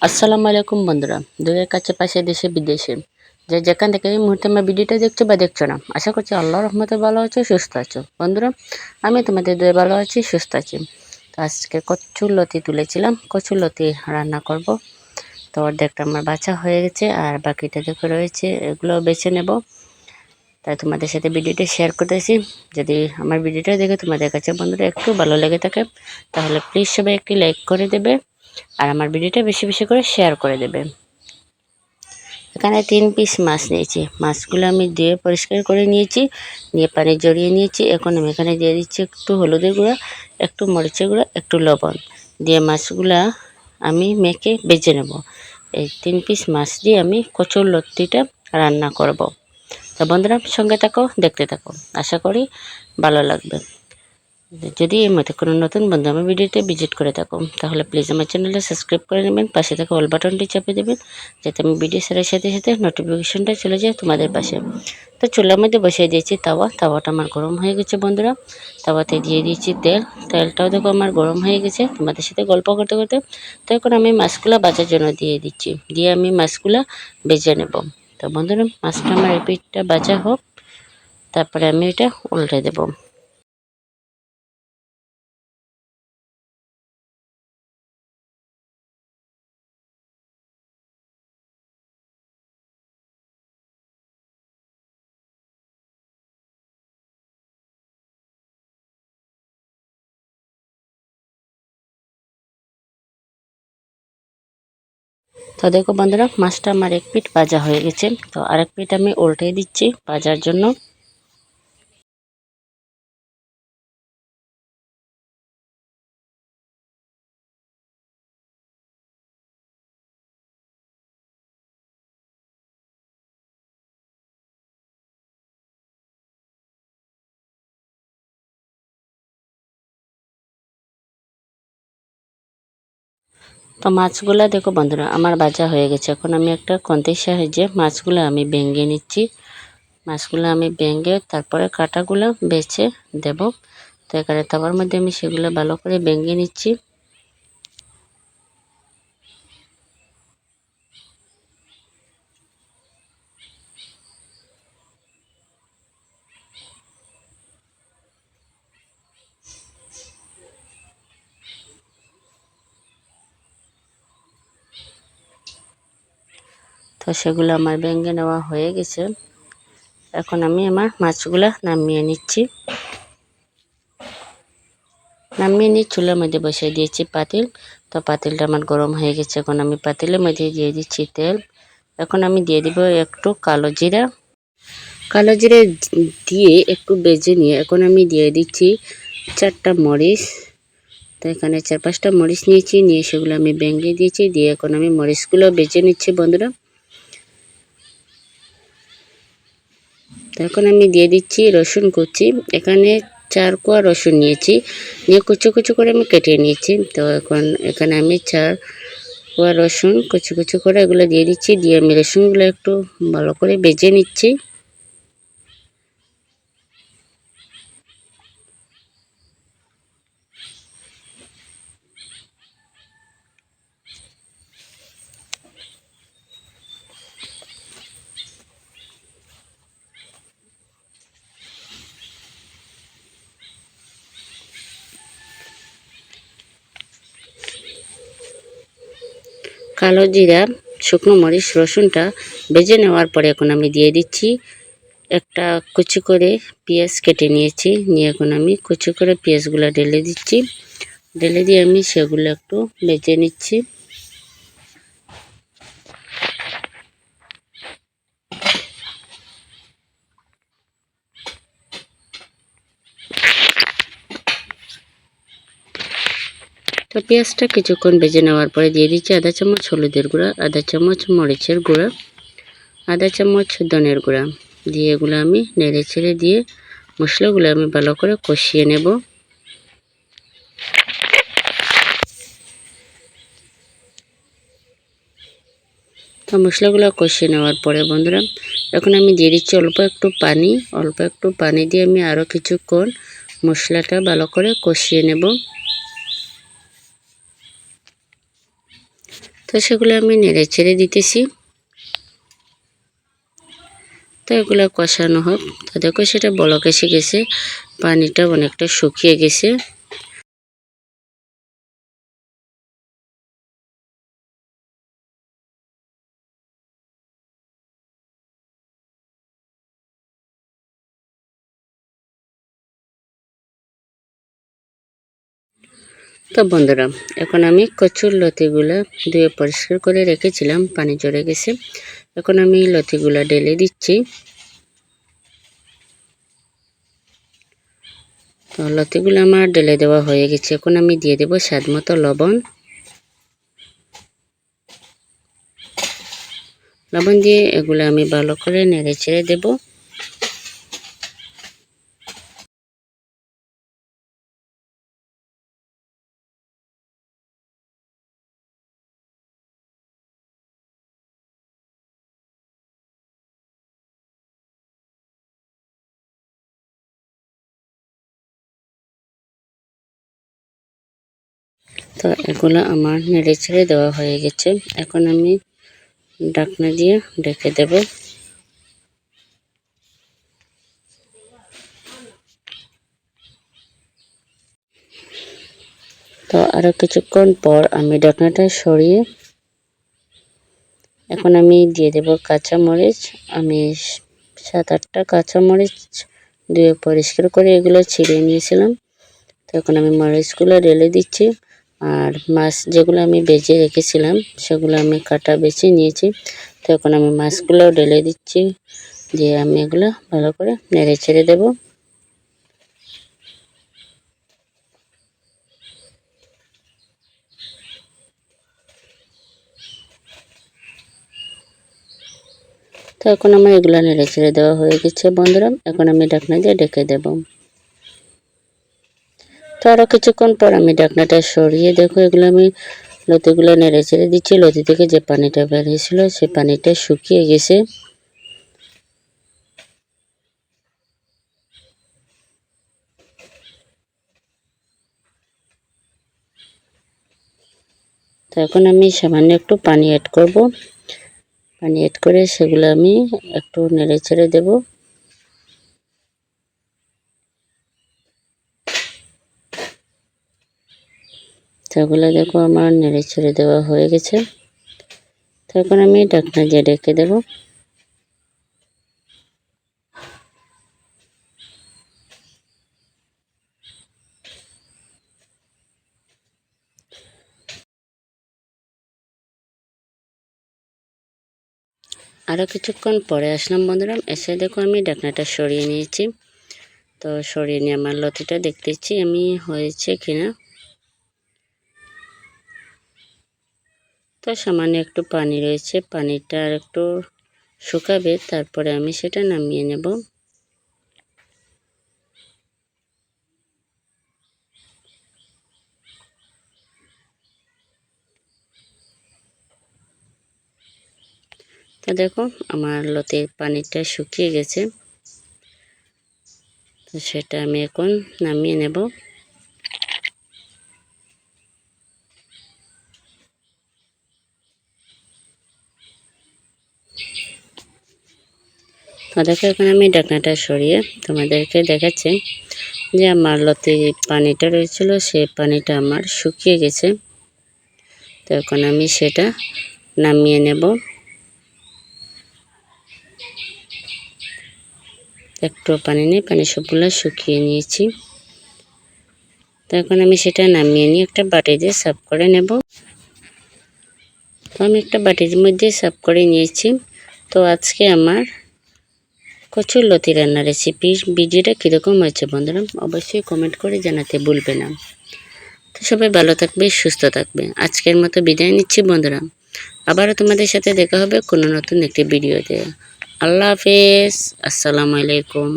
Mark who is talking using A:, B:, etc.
A: আসসালামু আলাইকুম বন্ধুরা, দূরের কাছে পাশে দেশে বিদেশে যে যেখান থেকে এই মুহূর্তে আমার ভিডিওটা দেখছো বা দেখছো না, আশা করছি আল্লাহর রহমতে ভালো আছো, সুস্থ আছো। বন্ধুরা, আমি তোমাদের দয়ে ভালো আছি, সুস্থ আছি। তো আজকে কচুরলতি তুলেছিলাম, কচুরলতি রান্না করব। তো অর্ধেকটা আমার বাছা হয়ে গেছে আর বাকিটা দেখে রয়েছে, এগুলো বেছে নেব। তাই তোমাদের সাথে ভিডিওটা শেয়ার করতেছি। যদি আমার ভিডিওটা দেখে তোমাদের কাছে বন্ধুরা একটু ভালো লেগে থাকে, তাহলে প্লিজ সবাই একটি লাইক করে দেবে আর আমার ভিডিওটা বেশি বেশি করে শেয়ার করে দেবে। এখানে 3 পিস মাছ নিয়েছি। মাছগুলো আমি ধুয়ে পরিষ্কার করে নিয়েছি, নিয়ে পানি জড়িয়ে নিয়েছি। এখন আমি এখানে দিয়ে দিচ্ছি একটু হলুদের গুঁড়া, একটু মরিচের গুঁড়া, একটু লবণ দিয়ে মাছগুলা আমি মেখে ভেজে নেব। এই 3 পিস মাছ দিয়ে আমি কচুরলতিটা রান্না করব। তো বন্ধুরা, সঙ্গে থাকো, দেখতে থাকো, আশা করি ভালো লাগবে। যদি এর মধ্যে কোনো নতুন বন্ধু আমার ভিডিওতে ভিজিট করে থাকো, তাহলে প্লিজ আমার চ্যানেলটা সাবস্ক্রাইব করে নেবেন, পাশে থাকা অল বাটনটি চাপে দেবেন, যাতে আমি ভিডিও ছাড়ার সাথে সাথে নোটিফিকেশনটা চলে যায় তোমাদের পাশে। তো চুলার মধ্যে বসিয়ে দিয়েছি তাওয়াটা আমার গরম হয়ে গেছে বন্ধুরা। তাওয়াতে দিয়ে দিয়েছি তেলটাও দেখো আমার গরম হয়ে গেছে তোমাদের সাথে গল্প করতে করতে। তো এখন আমি মাছগুলা ভাজার জন্য দিয়ে দিচ্ছি, দিয়ে আমি মাছগুলা ভেজে নেব। তো বন্ধুরা, মাছটা আমার এই পিঠটা ভাজা হোক, তারপরে আমি এটা উল্টে দেবো। তো দেখো বন্ধুরা, মাছটা আমার এক পিঠ ভাজা হয়ে গেছে। তো আরেক পিঠ আমি উল্টে দিচ্ছি ভাজার জন্য। তো মাছগুলা দেখো বন্ধুরা আমার ভাজা হয়ে গেছে। এখন আমি একটা খুন্তির সাহায্যে মাছগুলো আমি ভেঙে নিচ্ছি। মাছগুলো আমি ভেঙে তারপরে কাঁটাগুলো বেছে দেব। তো এখানে তাওয়ার মধ্যে আমি সেগুলো ভালো করে ভেঙে নিচ্ছি। তো সেগুলো আমার ভেঙে নেওয়া হয়ে গেছে। এখন আমি আমার মাছগুলো নামিয়ে নিচ্ছি। নামিয়ে নিয়ে চুলার মধ্যে বসিয়ে দিয়েছি পাতিল। তো পাতিলটা আমার গরম হয়ে গেছে। এখন আমি পাতিলের মধ্যে দিয়ে দিচ্ছি তেল। এখন আমি দিয়ে দিব একটু কালো জিরা। কালো জিরে দিয়ে একটু ভেজে নিয়ে এখন আমি দিয়ে দিচ্ছি 4টা মরিচ। তো এখানে 4-5টা মরিচ নিয়েছি, নিয়ে সেগুলো আমি ভেঙে দিয়েছি, দিয়ে এখন আমি মরিচগুলো ভেজে নিচ্ছি বন্ধুরা। তো এখন আমি দিয়ে দিচ্ছি রসুন কুচি। এখানে 4 কোয়া রসুন নিয়েছি, নিয়ে কুচো কুচো করে আমি কেটে নিয়েছি। তো এখন এখানে আমি 4 কোয়া রসুন কুচো কুচো করে এগুলো দিয়ে দিচ্ছি, দিয়ে আমি রসুনগুলো একটু ভালো করে ভেজে নিচ্ছি। কালো জিরা, শুকনো মরিচ, রসুনটা ভেজে নেওয়ার পরে এখন আমি দিয়ে দিচ্ছি একটা কুচি করে পেঁয়াজ কেটে নিয়েছি, নিয়ে এখন আমি কুচি করে পেঁয়াজগুলো ঢেলে দিচ্ছি। ঢেলে দিয়ে আমি সেগুলো একটু ভেজে নিচ্ছি। তো পেঁয়াজটা কিছুক্ষণ ভেজে নেওয়ার পরে দিয়ে দিচ্ছি আধা চামচ হলুদের গুঁড়া, আধা চামচ মরিচের গুঁড়া, আধা চামচ ধনের গুঁড়া, দিয়ে এগুলো আমি নেড়ে ছেড়ে দিয়ে মশলাগুলো আমি ভালো করে কষিয়ে নেব। তো মশলাগুলো কষিয়ে নেওয়ার পরে বন্ধুরা এখন আমি দিয়ে দিচ্ছি অল্প একটু পানি দিয়ে আমি আরও কিছুক্ষণ মশলাটা ভালো করে কষিয়ে নেব। তো তো সেগুলো আমি নেড়ে ছেড়ে দিতেছি। তো এগুলো কষানো হোক। তো দেখো সেটা বলক এসে গেছে, পানিটা অনেকটা শুকিয়ে গেছে। তো বন্ধুরা, এখন আমি কচুর লতিগুলো ধুয়ে পরিষ্কার করে রেখেছিলাম, পানি ঝরে গেছে। এখন আমি লতিগুলো ঢেলে দিচ্ছি। তো লতিগুলো আমার ঢেলে দেওয়া হয়ে গেছে। এখন আমি দিয়ে দেব স্বাদ মতো লবণ। লবণ দিয়ে এগুলো আমি ভালো করে নেড়ে ছেড়ে দেব। তো এগুলো আমার নেড়ে ছেড়ে দেওয়া হয়ে গেছে। এখন আমি ঢাকনা দিয়ে ঢেকে দেব। তো আরো কিছুক্ষণ পর আমি ঢাকনাটা সরিয়ে এখন আমি দিয়ে দেব কাঁচা মরিচ। আমি 7-8টা কাঁচা মরিচ ধুয়ে পরিষ্কার করে এগুলো ছিঁড়ে নিয়েছিলাম। তো এখন আমি মরিচগুলো ঢেলে দিচ্ছি। আর মাছ যেগুলো আমি বেজে রেখেছিলাম সেগুলো আমি কাটা বেছে নিয়েছি। তো এখন আমি মাছগুলো ঢেলে দিচ্ছি, দিয়ে আমি এগুলো ভালো করে নেড়ে ছেড়ে দেবো। তো এখন আমার এগুলো নেড়ে ছেড়ে দেওয়া হয়ে গেছে বন্ধুরা। এখন আমি ঢাকনা দিয়ে ঢেকে দেব। তো আরও কিছুক্ষণ পর আমি ঢাকনাটা সরিয়ে দেখো এগুলো আমি লতিগুলো নেড়ে ছেড়ে দিচ্ছি। লতি থেকে যে পানিটা বের হয়েছিল সেই পানিটা শুকিয়ে গেছে। তো এখন আমি সামান্য একটু পানি অ্যাড করব। পানি অ্যাড করে সেগুলো আমি একটু নেড়ে ছেড়ে দেব। সেগুলো দেখো আমার নেড়ে ছেড়ে দেওয়া হয়ে গেছে। তো এখন আমি ঢাকনা দিয়ে ঢেকে দেব। আরও কিছুক্ষণ পরে আসলাম বন্ধুরা। এসে দেখো আমি ঢাকনাটা সরিয়ে নিয়েছি। তো সরিয়ে নিয়ে আমার লতিটা দেখতেছি আমি হয়েছে কিনা। তো সামান্য একটু পানি রয়েছে, পানিটা আর একটু শুকাবে, তারপরে আমি সেটা নামিয়ে নেব। তো দেখো আমার লতির পানিটা শুকিয়ে গেছে। তো সেটা আমি এখন নামিয়ে নেব। তো দেখো এখন আমি ঢাকনাটা সরিয়ে তোমাদেরকে দেখাচ্ছি যে আমার লতির পানিটা রয়েছিল সেই পানিটা আমার শুকিয়ে গেছে। তো এখন আমি সেটা নামিয়ে নেব। একটু পানি নেই, পানি সবগুলো শুকিয়ে নিয়েছি। তো এখন আমি সেটা নামিয়ে নিয়ে একটা বাটি দিয়ে সার্ভ করে নেব। তো আমি একটা বাটির মধ্যে সার্ভ করে নিয়েছি। তো আজকে আমার কচুর লতি রান্নার রেসিপি ভিডিওটা কীরকম হয়েছে বন্ধুরা অবশ্যই কমেন্ট করে জানাতে ভুলবে না। তো সবাই ভালো থাকবে, সুস্থ থাকবে। আজকের মতো বিদায় নিচ্ছি বন্ধুরা। আবারও তোমাদের সাথে দেখা হবে কোনো নতুন একটি ভিডিওতে। আল্লাহ হাফেজ, আসসালামু আলাইকুম।